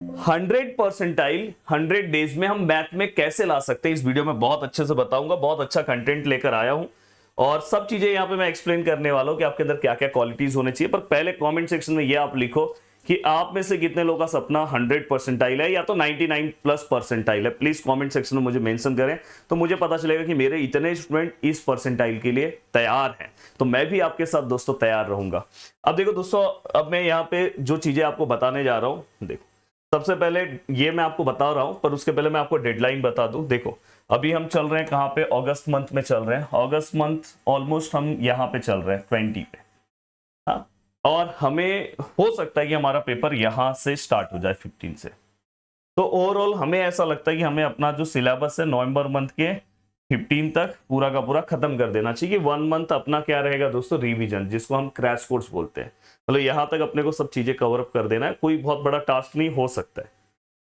100 percentile 100 days में हम math में कैसे ला सकते हैं, इस वीडियो में बहुत अच्छे से बताऊंगा। बहुत अच्छा कंटेंट लेकर आया हूं और सब चीजें यहां पे मैं एक्सप्लेन करने वाला हूं कि आपके अंदर क्या क्या क्वालिटीज होने चाहिए। पर पहले कमेंट सेक्शन में ये आप लिखो कि आप में से कितने लोगों का सपना 100 परसेंटाइल है या तो 99+ परसेंटाइल है। प्लीज कमेंट सेक्शन में मुझे मेंशन करें तो मुझे पता चलेगा कि मेरे इतने स्टूडेंट इस परसेंटाइल के लिए तैयार हैं, तो मैं भी आपके साथ दोस्तों तैयार रहूंगा। अब देखो दोस्तों, अब मैं यहाँ पे जो चीजें आपको बताने जा रहा हूं, देखो सबसे पहले ये मैं आपको बता रहा हूं, पर उसके पहले मैं आपको डेडलाइन बता दूं। देखो अभी हम चल रहे हैं कहां पे, अगस्त मंथ में चल रहे हैं। अगस्त मंथ ऑलमोस्ट हम यहां पे चल रहे हैं 20 पे। हाँ, और हमें हो सकता है कि हमारा पेपर यहां से स्टार्ट हो जाए 15 से। तो ओवरऑल हमें ऐसा लगता है कि हमें अपना जो सिलेबस है नवंबर मंथ के 15 तक पूरा का पूरा खत्म कर देना चाहिए। 1 मंथ अपना क्या रहेगा दोस्तों, रिवीजन, जिसको हम क्रैश कोर्स बोलते हैं। मतलब यहां तक अपने को सब चीजें कवर अप कर देना है। कोई बहुत बड़ा टास्क नहीं हो सकता है,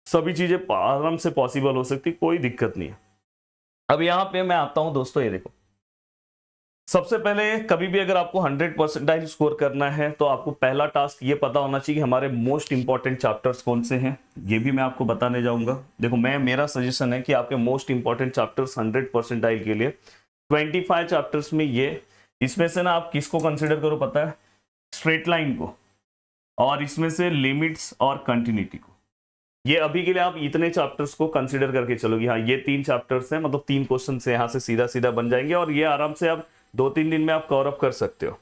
सभी चीजें आराम से पॉसिबल हो सकती, कोई दिक्कत नहीं है। अब यहां पे मैं आता हूं दोस्तों, ये देखो सबसे पहले कभी भी अगर आपको 100 परसेंटाइल स्कोर करना है तो आपको पहला टास्क ये पता होना चाहिए कि हमारे मोस्ट इंपॉर्टेंट चैप्टर्स कौन से हैं। ये भी मैं आपको बताने जाऊंगा। देखो मेरा सजेशन है कि आपके मोस्ट इंपॉर्टेंट चैप्टर्स 100 परसेंटाइल के लिए 25 चैप्टर्स में ये, इसमें से ना आप किसको कंसिडर करो पता है, स्ट्रेट लाइन को, और इसमें से लिमिट्स और कंटिन्यूटी को। ये अभी के लिए आप इतने चैप्टर्स को कंसीडर करके चलोगे। हाँ, ये 3 चैप्टर्स हैं, मतलब 3 क्वेश्चन से यहां से सीधा सीधा बन जाएंगे और ये आराम से आप 2-3 दिन में आप कवर अप कर सकते हो।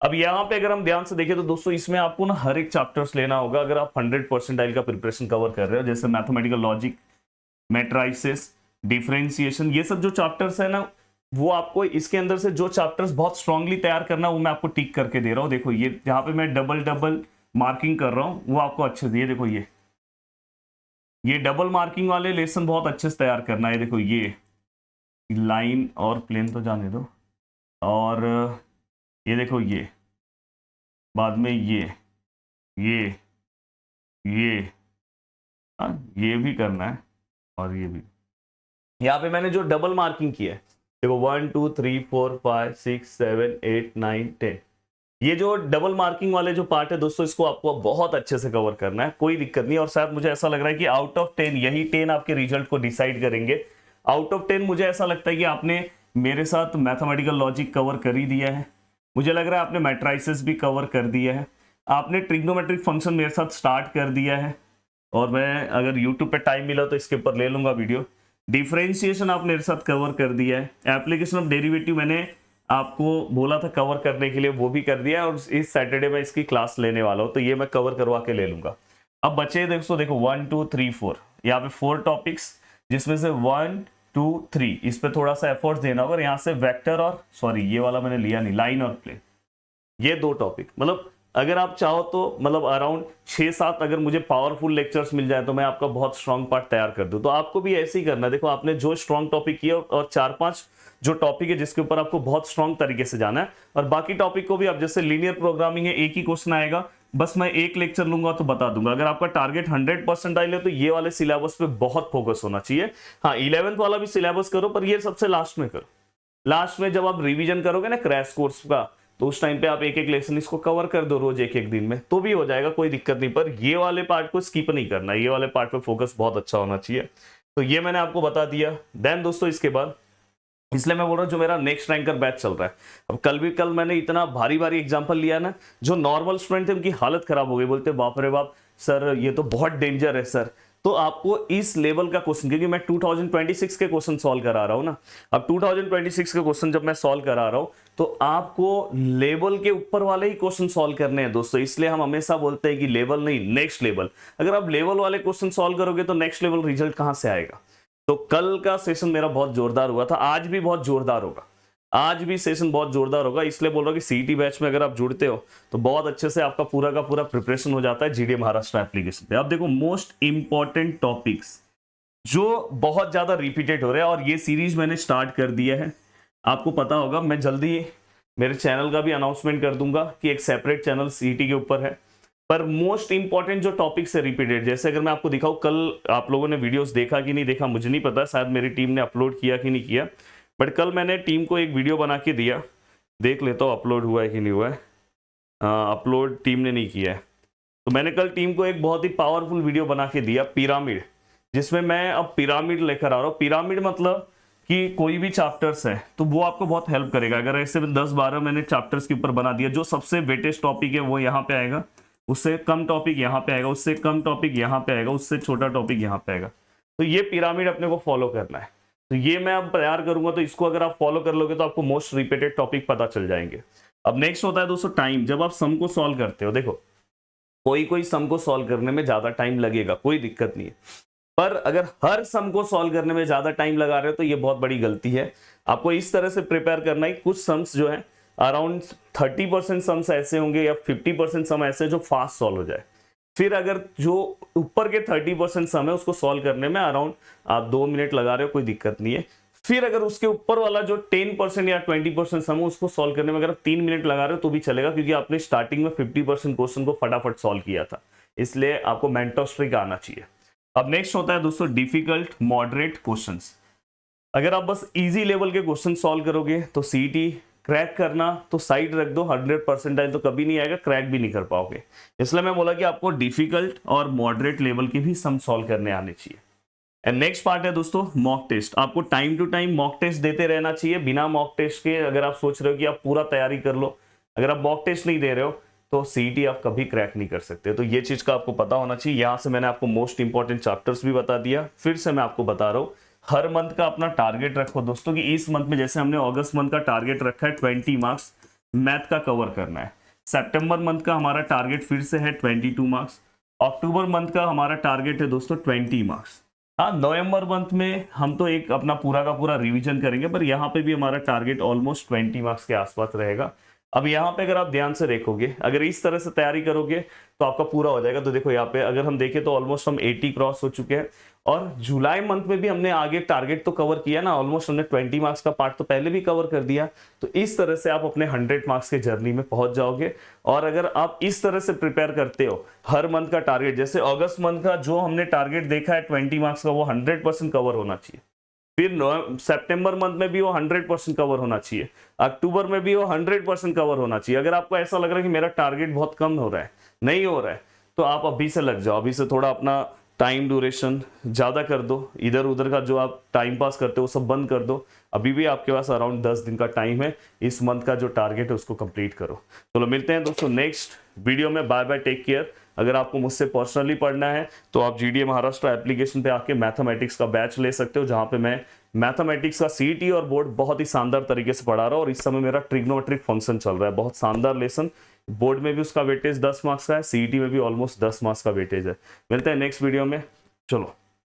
अब यहाँ पे अगर हम ध्यान से देखें तो दोस्तों इसमें आपको ना हर एक चैप्टर्स लेना होगा अगर आप 100 परसेंटाइल का प्रिपरेशन कवर कर रहे हो। जैसे मैथमेटिकल लॉजिक, मैट्राइसिस, डिफरेंशिएशन, ये सब जो चैप्टर्स है ना, वो आपको इसके अंदर से जो चैप्टर्स बहुत स्ट्रांगली तैयार करना, वो मैं आपको टिक करके दे रहा हूँ। देखो ये जहां पे मैं डबल डबल मार्किंग कर रहा हूँ वो आपको अच्छे से, ये देखो ये डबल मार्किंग वाले लेसन बहुत अच्छे से तैयार करना है। देखो ये लाइन और प्लेन तो जाने दो, और ये देखो ये बाद में ये ये हाँ, ये भी करना है और ये भी। यहाँ पे मैंने जो डबल मार्किंग की है, देखो 1 2 3 4 5 6 7 8 9 10, ये जो डबल मार्किंग वाले जो पार्ट है दोस्तों, इसको आपको बहुत अच्छे से कवर करना है, कोई दिक्कत नहीं। और शायद मुझे ऐसा लग रहा है कि आउट ऑफ 10 यही 10 आपके रिजल्ट को डिसाइड करेंगे। आउट ऑफ 10 मुझे ऐसा लगता है कि आपने मेरे साथ मैथमेटिकल लॉजिक कवर कर ही दिया है, मुझे लग रहा है आपने मैट्राइसिस भी कवर कर दिया है, आपने ट्रिग्नोमेट्रिक फंक्शन मेरे साथ स्टार्ट कर दिया है, और मैं अगर यूट्यूब पे टाइम मिला तो इसके ऊपर ले लूंगा वीडियो। डिफरेंशिएशन आप मेरे साथ कवर कर दिया है, एप्लीकेशन ऑफ डेरिवेटिव मैंने आपको बोला था कवर करने के लिए, वो भी कर दिया है, और इस सैटरडे में इसकी क्लास लेने वाला हूं तो ये मैं कवर करवा के ले लूंगा। अब बचे देखो 1 2 3 4, यहाँ पे 4 टॉपिक्स, जिसमें से 1 2 3 इस पे थोड़ा सा एफर्ट देना होगा। यहाँ से वेक्टर और सॉरी ये वाला मैंने लिया नहीं, लाइन और प्लेन, ये 2 टॉपिक, मतलब अगर आप चाहो तो मतलब अराउंड 6-7 अगर मुझे पावरफुल लेक्चर्स मिल जाए तो मैं आपका बहुत स्ट्रांग पार्ट तैयार कर दूं। तो आपको भी ऐसे ही करना है। देखो आपने जो स्ट्रांग टॉपिक किया और 4-5 जो टॉपिक है जिसके ऊपर आपको बहुत स्ट्रांग तरीके से जाना है, और बाकी टॉपिक को भी आप, जैसे लीनियर प्रोग्रामिंग है, एक ही क्वेश्चन आएगा, बस मैं एक लेक्चर लूंगा तो बता दूंगा। अगर आपका टारगेट 100 परसेंटाइल है तो ये वाले सिलेबस पे बहुत फोकस होना चाहिए। हाँ, 11th वाला भी सिलेबस करो, पर ये सबसे लास्ट में करो। लास्ट में जब आप रिवीजन करोगे ना क्रैश कोर्स का, तो उस टाइम पे आप एक एक लेसन इसको कवर कर दो रोज एक एक दिन में, तो भी हो जाएगा, कोई दिक्कत नहीं। पर ये वाले पार्ट को स्किप नहीं करना, ये वाले पार्ट पे फोकस बहुत अच्छा होना चाहिए। तो ये मैंने आपको बता दिया। देन दोस्तों इसके बाद, इसलिए मैं बोल रहा हूँ जो मेरा नेक्स्ट रैंकर बैच चल रहा है, अब कल मैंने इतना भारी भारी एग्जांपल लिया ना, जो नॉर्मल स्टूडेंट थे उनकी हालत खराब हो गई, बोलते बाप रे बाप सर ये तो बहुत डेंजर है सर। तो आपको इस लेवल का क्वेश्चन, क्योंकि मैं 2026 के क्वेश्चन सॉल्व करा रहा हूं ना, अब 2026 के क्वेश्चन जब मैं सॉल्व करा रहा हूं तो आपको लेवल के ऊपर वाले ही क्वेश्चन सॉल्व करने हैं दोस्तों। इसलिए हम हमेशा बोलते हैं कि लेवल नहीं, नेक्स्ट लेवल। अगर आप लेवल वाले क्वेश्चन सॉल्व करोगे तो नेक्स्ट लेवल रिजल्ट कहां से आएगा। तो कल का सेशन मेरा बहुत जोरदार हुआ था, आज भी बहुत जोरदार होगा, आज भी सेशन बहुत जोरदार होगा। इसलिए बोल रहा हूं कि सीटी बैच में अगर आप जुड़ते हो तो बहुत अच्छे से आपका पूरा का पूरा प्रिपरेशन हो जाता है जीडीए महाराष्ट्र एप्लीकेशन पे। अब देखो मोस्ट इंपॉर्टेंट टॉपिक्स जो बहुत ज्यादा रिपीटेड हो रहे हैं, और ये सीरीज मैंने स्टार्ट कर दिया है, आपको पता होगा मैं जल्दी मेरे चैनल का भी अनाउंसमेंट कर दूंगा कि एक सेपरेट चैनल सीटी के ऊपर है। पर मोस्ट इंपॉर्टेंट जो टॉपिक्स है रिपीटेड, जैसे अगर मैं आपको दिखाऊं, कल आप लोगों ने वीडियोस देखा कि नहीं देखा मुझे नहीं पता, शायद मेरी टीम ने अपलोड किया कि नहीं किया, बट कल मैंने टीम को एक वीडियो बना के दिया, देख लेता हूँ अपलोड हुआ है कि नहीं हुआ है। अपलोड टीम ने नहीं किया है, तो मैंने कल टीम को एक बहुत ही पावरफुल वीडियो बना के दिया पिरामिड, जिसमें मैं अब पिरामिड लेकर आ रहा हूँ। पिरामिड मतलब कि कोई भी चैप्टर्स है तो वो आपको बहुत हेल्प करेगा। अगर ऐसे 10-12 मैंने चैप्टर्स के ऊपर बना दिया, जो सबसे वेटेस्ट टॉपिक है वो यहाँ पे आएगा, उससे कम टॉपिक यहाँ पे आएगा, उससे कम टॉपिक यहाँ पे आएगा, उससे छोटा टॉपिक यहाँ पे आएगा। तो ये पिरामिड अपने को फॉलो करना है। तो ये मैं अब तैयार करूंगा, तो इसको अगर आप फॉलो कर लोगे तो आपको मोस्ट रिपीटेड टॉपिक पता चल जाएंगे। अब नेक्स्ट होता है दोस्तों टाइम। जब आप सम को सॉल्व करते हो, देखो कोई सम को सॉल्व करने में ज्यादा टाइम लगेगा, कोई दिक्कत नहीं है, पर अगर हर सम को सॉल्व करने में ज्यादा टाइम लगा रहे हो तो ये बहुत बड़ी गलती है। आपको इस तरह से प्रिपेयर करना है, कुछ सम्स जो है अराउंड 30% सम्स ऐसे होंगे या 50% सम ऐसे जो फास्ट सॉल्व हो जाए। फिर अगर जो ऊपर के 30% सम है उसको सॉल्व करने में अराउंड आप 2 मिनट लगा रहे हो, कोई दिक्कत नहीं है। फिर अगर उसके ऊपर वाला जो 10% या 20% सम है उसको सॉल्व करने में अगर 3 मिनट लगा रहे हो तो भी चलेगा, क्योंकि आपने स्टार्टिंग में 50% क्वेश्चन को फटाफट सॉल्व किया था, इसलिए आपको मेंटोस ट्रिक आना चाहिए। अब नेक्स्ट होता है दोस्तों डिफिकल्ट मॉडरेट क्वेश्चंस। अगर आप बस इजी लेवल के क्वेश्चन सॉल्व करोगे तो सीईटी क्रैक करना तो साइड रख दो, 100% तो कभी नहीं आएगा, क्रैक भी नहीं कर पाओगे। इसलिए मैं बोला कि आपको डिफिकल्ट और मॉडरेट लेवल के भी सम सॉल्व करने आने चाहिए। एंड नेक्स्ट पार्ट है दोस्तों मॉक टेस्ट। आपको time to time mock test देते रहना चाहिए। बिना मॉक टेस्ट के अगर आप सोच रहे हो कि आप पूरा तैयारी कर लो, अगर आप मॉक टेस्ट नहीं दे रहे हो तो सीईटी आप कभी क्रैक नहीं कर सकते। तो ये चीज का आपको पता होना चाहिए। यहां से मैंने आपको मोस्ट इंपॉर्टेंट चैप्टर्स भी बता दिया, फिर से मैं आपको बता रहा हूँ हर मंथ का अपना टारगेट रखो दोस्तों, कि इस मंथ में जैसे हमने अगस्त मंथ का टारगेट रखा है 20 मार्क्स मैथ का कवर करना है। सितंबर मंथ का हमारा टारगेट फिर से है 22 मार्क्स। अक्टूबर मंथ का हमारा टारगेट है दोस्तों 20 मार्क्स। हाँ, नवंबर मंथ में हम तो एक अपना पूरा का पूरा रिवीजन करेंगे, पर यहाँ पे भी हमारा टारगेट ऑलमोस्ट 20 मार्क्स के आसपास रहेगा। अब यहाँ पे अगर आप ध्यान से देखोगे, अगर इस तरह से तैयारी करोगे तो आपका पूरा हो जाएगा। तो देखो यहाँ पे अगर हम देखें तो ऑलमोस्ट हम 80 क्रॉस हो चुके हैं, और जुलाई मंथ में भी हमने आगे टारगेट तो कवर किया ना, ऑलमोस्ट हमने 20 मार्क्स का पार्ट तो पहले भी कवर कर दिया। तो इस तरह से आप अपने 100 मार्क्स के जर्नी में पहुंच जाओगे। और अगर आप इस तरह से प्रिपेयर करते हो हर मंथ का टारगेट, जैसे अगस्त मंथ का जो हमने टारगेट देखा है 20 मार्क्स का, वो 100% कवर होना चाहिए। फिर सितंबर मंथ में भी वो 100% कवर होना चाहिए, अक्टूबर में भी वो 100% कवर होना चाहिए। अगर आपको ऐसा लग रहा है कि मेरा टारगेट बहुत कम हो रहा है, नहीं हो रहा है, तो आप अभी से लग जाओ। अभी से थोड़ा अपना टाइम ड्यूरेशन ज्यादा कर दो, इधर उधर का जो आप टाइम पास करते हो वो सब बंद कर दो। अभी भी आपके पास अराउंड 10 दिन का टाइम है, इस मंथ का जो टारगेट है उसको कंप्लीट करो। चलो मिलते हैं दोस्तों नेक्स्ट वीडियो में। Bye bye, take care. अगर आपको मुझसे पर्सनली पढ़ना है तो आप जीडीए महाराष्ट्र एप्लीकेशन पे आके मैथमेटिक्स का बैच ले सकते हो, जहां पे मैं मैथमेटिक्स का सीईटी और बोर्ड बहुत ही शानदार तरीके से पढ़ा रहा हूं। और इस समय मेरा ट्रिग्नोमेट्रिक फंक्शन चल रहा है, बहुत शानदार लेसन। बोर्ड में भी उसका वेटेज 10 मार्क्स का है, सीईटी में भी ऑलमोस्ट 10 मार्क्स का वेटेज है। मिलते हैं नेक्स्ट वीडियो में, चलो।